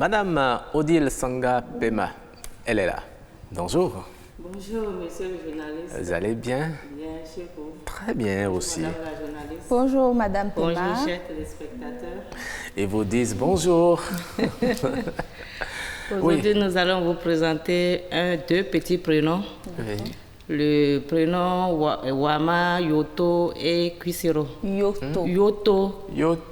Madame Odile Sanga Pema, elle est là. Bonjour. Bonjour, monsieur le journaliste. Vous allez bien? Bien, chez vous. Très bien aussi. Madame la journaliste. Bonjour, Madame Pema. Bonjour, chers téléspectateurs. Et vous disent bonjour. Aujourd'hui, nous allons vous présenter deux petits prénoms. Oui. Le prénom Wama, Yoto et Kwisiro. Yoto. Yoto,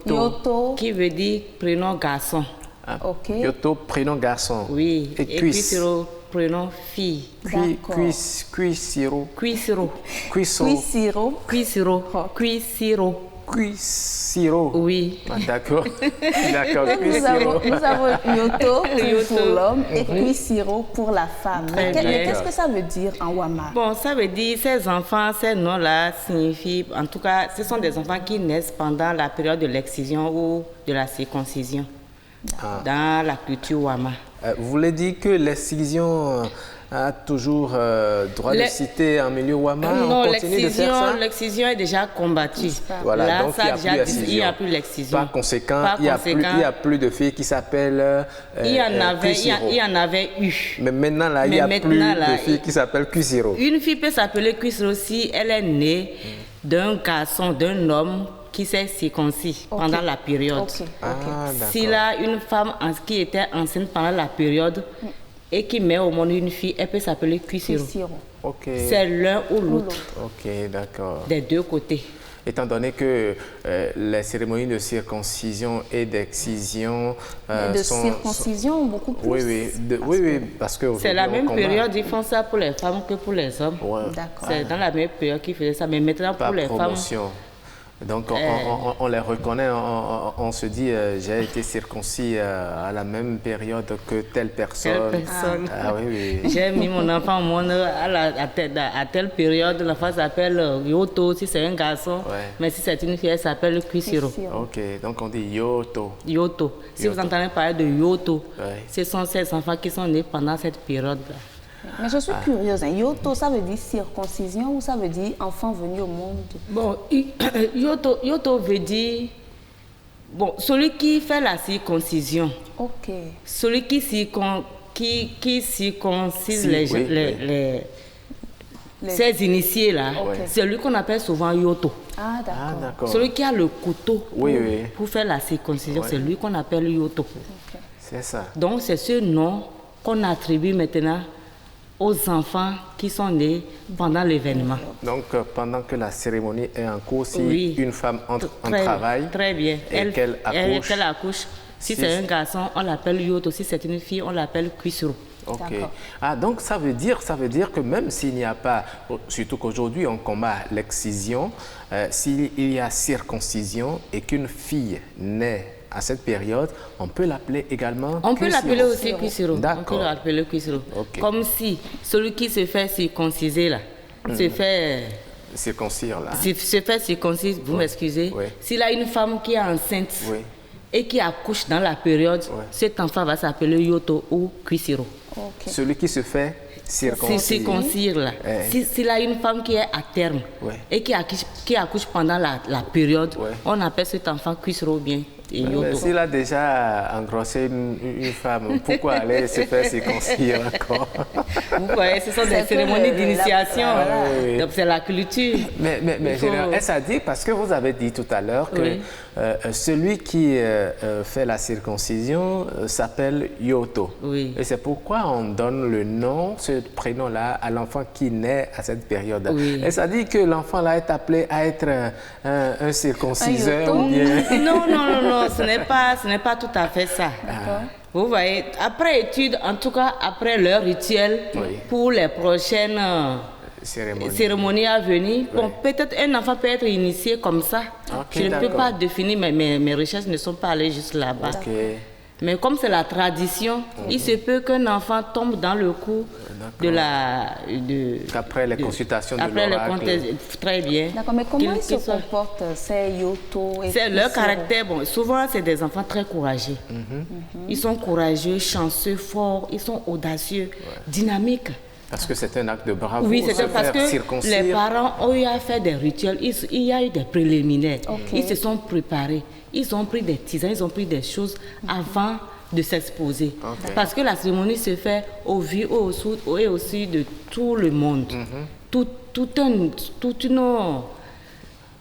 Yoto. qui veut dire prénom garçon. Ah, Ok. Yoto, prénom garçon. Oui. Et Kwisiro, prénom fille. D'accord. Cuisiro. Kwisiro. Cuiso. Kwisiro. Kwisiro. Oh. Kwisiro. Cuisiro. Oui. Ah, d'accord. D'accord. Nous avons Yoto Yoto. pour l'homme et Kwisiro pour la femme. Très Mais bien. qu'est-ce que ça veut dire en Wama? Bon, ça veut dire ces enfants, ces noms-là signifient, en tout cas, ce sont des enfants qui naissent pendant la période de l'excision ou de la circoncision dans la culture Wama. Vous voulez dire que l'excision a toujours droit de citer en milieu Wama? Non, On continue de faire ça? l'excision est déjà combattue. Voilà, Là, donc ça il n'y a plus il n'y a plus l'excision. Par conséquent, il n'y a plus de filles qui s'appellent il y en avait eu. Mais maintenant, là, il n'y a plus de filles qui s'appellent Kwisiro. Une fille peut s'appeler Kwisiro si elle est née d'un garçon, d'un homme qui s'est circoncis pendant la période. Ok. Ah, d'accord. S'il a une femme qui était enceinte pendant la période et qui met au monde une fille, elle peut s'appeler Kwisiro. Kwisiro. Ok. C'est l'un ou l'autre, Ok, d'accord. des deux côtés. Étant donné que les cérémonies de circoncision et d'excision De circoncision, beaucoup plus. Oui, parce que C'est la même période, ils font ça pour les femmes que pour les hommes. Ouais. D'accord. C'est dans la même période qu'ils faisaient ça, mais maintenant pour Par les promotion. Donc on les reconnaît, on se dit j'ai été circoncis à la même période que telle personne. Telle personne. Ah oui, oui. J'ai mis mon enfant au monde à telle période, l'enfant s'appelle Yoto si c'est un garçon, Ouais. mais si c'est une fille, elle s'appelle Kwisiro. Ok, donc on dit Yoto. Yoto. Si Yoto. vous entendez parler de Yoto, Ouais. ce sont ces enfants qui sont nés pendant cette période-là. Mais je suis curieuse. Hein. Yoto, ça veut dire circoncision ou ça veut dire enfant venu au monde? Bon, Yoto veut dire, bon, celui qui fait la circoncision, Ok. celui qui circoncise ces initiés-là, Ok. c'est lui qu'on appelle souvent Yoto. Ah, Ah, d'accord. d'accord. Celui qui a le couteau Oui. pour faire la circoncision, Ouais. c'est lui qu'on appelle Yoto. C'est ça. Donc c'est ce nom qu'on attribue maintenant aux enfants qui sont nés pendant l'événement. Donc pendant que la cérémonie est en cours, si Oui. une femme entre en Très- travail Très bien. et qu'elle accouche, Si si c'est c'est- un garçon, on l'appelle Yoto. Si c'est une fille, on l'appelle Kwisiro. Ok. D'accord. Ah, donc ça veut dire que même s'il n'y a pas, surtout qu'aujourd'hui on combat l'excision, s'il y a circoncision et qu'une fille naît à cette période, on peut l'appeler également On peut Kwisiro. l'appeler aussi Kwisiro. On D'accord. peut l'appeler Kwisiro. Ok. Comme si celui qui se fait circonciser là, se fait Circoncire là. circoncise, vous m'excusez. Oui. S'il a une femme qui est enceinte Oui. et qui accouche dans la période, Ouais. cet enfant va s'appeler Yoto ou Kwisiro. Ok. Celui qui se fait C'est circoncire. circoncire là. Ouais. S'il a une femme qui est à terme Ouais. et qui accouche pendant la période, Ouais. on appelle cet enfant Kwisiro ou bien et Mais Yoto. s'il a déjà engrossé une femme, pourquoi aller se faire circoncire encore? Vous voyez, ce sont des C'est que cérémonies la- d'initiation. voilà. Oui. Donc c'est la culture. Mais Il faut- général, est-ce à dire, parce que vous avez dit tout à l'heure que Oui. celui qui fait la circoncision s'appelle Yoto. Oui. Et c'est pourquoi on donne le nom, ce prénom-là, à l'enfant qui naît à cette période. Oui. Est-ce à dire que l'enfant-là est appelé à être un circonciseur Yoto. ou bien... Non, ce n'est pas tout à fait ça. Vous voyez, après étude, en tout cas après leur rituel, Oui. pour les prochaines Cérémonie. cérémonies à venir, bon, peut-être un enfant peut être initié comme ça. Ok, Je ne peux d'accord. pas définir, mais mes recherches ne sont pas allées juste là-bas. Ok. Mais comme c'est la tradition, il se peut qu'un enfant tombe dans le coup de la... Après les consultations de après les l'oracle. très bien. D'accord, mais comment ils se Qu'ils soient- comportent, ces Yoto et C'est leur Kwisiro? caractère. Bon, souvent, c'est des enfants très courageux. Ils sont courageux, chanceux, forts, ils sont audacieux, dynamiques. Parce que c'est un acte de bravoure. Oui, se c'est parce faire que circoncire. les parents ont eu à faire des rituels, il y a eu des préliminaires. Ok. Ils se sont préparés, ils ont pris des tisanes, ils ont pris des choses avant de s'exposer. Ok. Parce que la cérémonie se fait au vu et aussi de tout le monde. Toute une...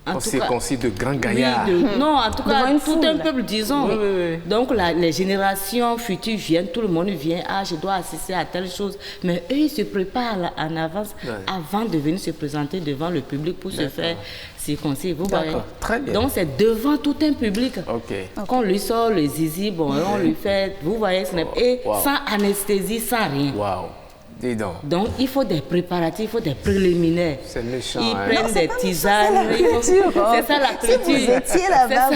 On circoncis de grands gaillards. Non, en tout cas, une tout foule. un peuple, disons. Oui. Donc, les générations futures viennent, tout le monde vient. Ah, je dois assister à telle chose. Mais eux, ils se préparent en avance avant de venir se présenter devant le public pour se faire circoncire. Vous voyez? Très bien. Donc, c'est devant tout un public. Ok. Quand on lui sort le zizi, bon, on lui fait, vous voyez, et sans anesthésie, sans rien. Waouh. Dis donc. Donc, il faut des préparatifs, il faut des préliminaires. C'est méchant. Ils hein. prennent des tisanes. C'est ça la Si vous culture. étiez là-bas,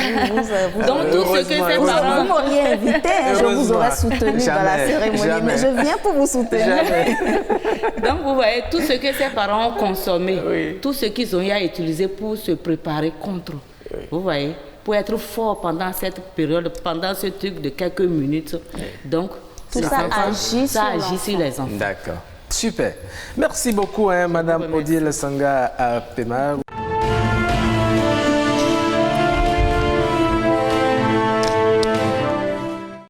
vous Donc, tout ce que ces vous parents... m'auriez invité, hein, je vous aurais soutenu dans la cérémonie. Mais je viens pour vous soutenir. Donc, vous voyez, tout ce que ces parents ont consommé, tout ce qu'ils ont eu à utiliser pour se préparer contre. Vous voyez, pour être fort pendant cette période, pendant ce truc de quelques minutes. Donc, Tout ça agit sur les enfants. D'accord. Super. Merci beaucoup, Madame Odile Sanga Pema.